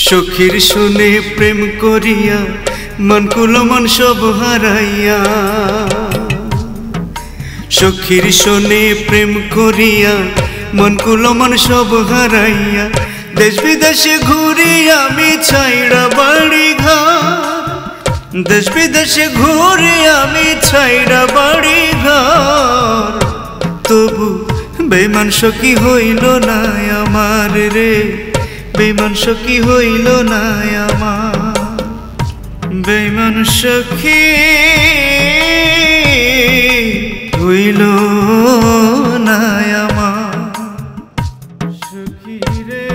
সখীর শুনে প্রেম করিয়া মন কুলো মন সব হারাইয়া, সখীর শুনে প্রেম করিয়া মন কুলো মন সব হারাইয়া, দেশ বিদেশে ঘুরি আমি ছাইড়া বাড়ি ঘর, দেশ বিদেশে ঘুরি আমি ছাইড়া বাড়ি ঘর, তবু বেমান সখী হইল না আমার রে, বেমান সখী হইল না আমার, বেমান সখী হইল না আমার সখী রে।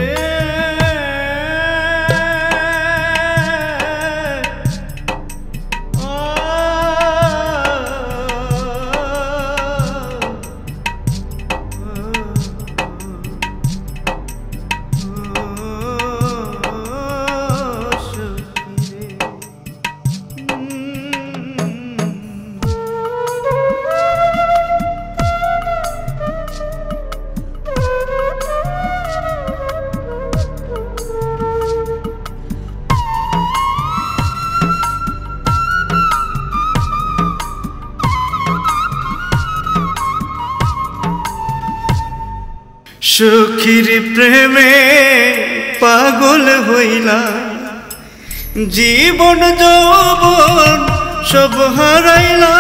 সখীর প্রেমে পাগল হইলা, জীবন যৌবন সব হারাইলা,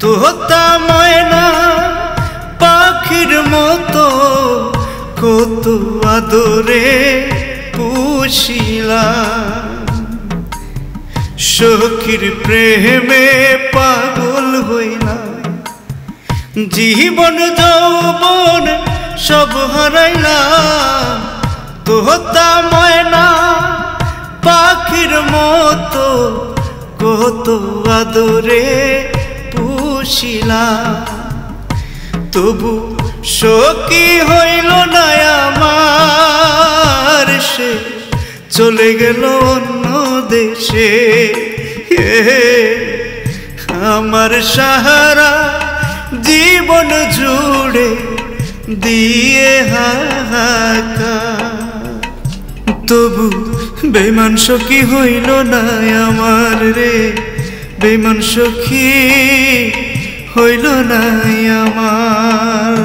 তোতা ময়না পাখির মতো কত আদরে পুষিলা, সখীর প্রেমে পাগল হইলা, জীবন যৌবন সব হারাইলাম, তোতা ময়না পাখির মতো কত আদরে পুষিলা, তবু সখী হইল না আমার, সে চলে গেল অন্য দেশে, আমার সাহারা জীবন জুড়ে দিয়ে হাহাকার, তবু বেমান সখী হইল না আমার রে, বেমান সখী হইল না আমার।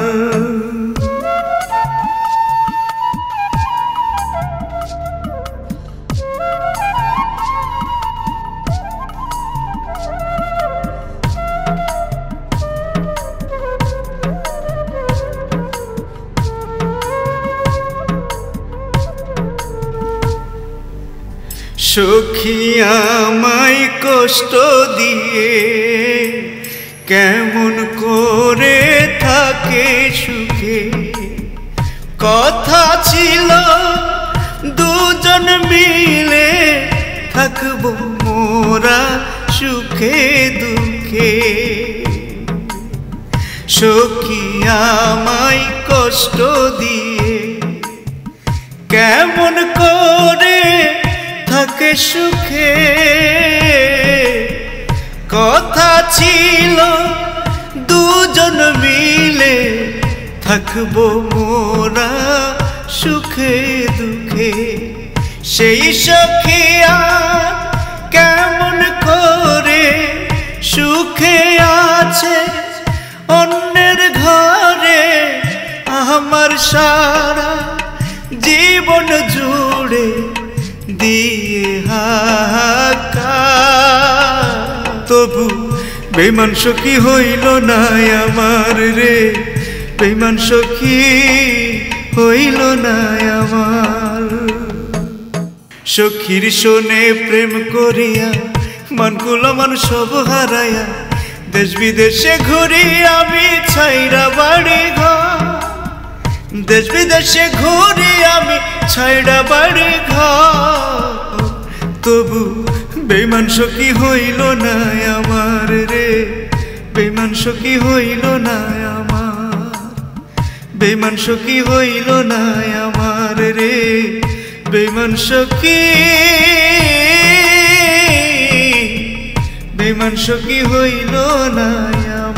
সখী আমায় কষ্ট দিয়ে কেমন করে থাকে সুখে, কথা ছিল দুজন মিলে থাকবো মোরা সুখে দুঃখে, সখী আমায় কষ্ট দিয়ে কেমন করে থাকে সুখে, কথা ছিল দুজন মিলে থাকবো মোরা সুখে দুঃখে, সেই সখী আর কেমন করে সুখে আছে অন্যের ঘরে, আমার সারা জীবন জুড়ে দিয়ে হাহাকার, তবু বেমান সখী হইল না আমার রে, বেমান সখী হইল না আমার। সখীর শোনে প্রেম করিয়া মনগুলো মন সব হারায়া, দেশ বিদেশে ঘুরি আমি ছাইরা বাড়ি ঘর, দেশ বিদেশে ঘুরি আমি ছাইড়া বাড়ি ঘর, তবু বেঈমান সখী হইল না আমার রে, বেঈমান সখী হইল না আমার, বেঈমান সখী হইল না আমার রে, বেঈমান সখী, বেঈমান সখী হইল না আমার।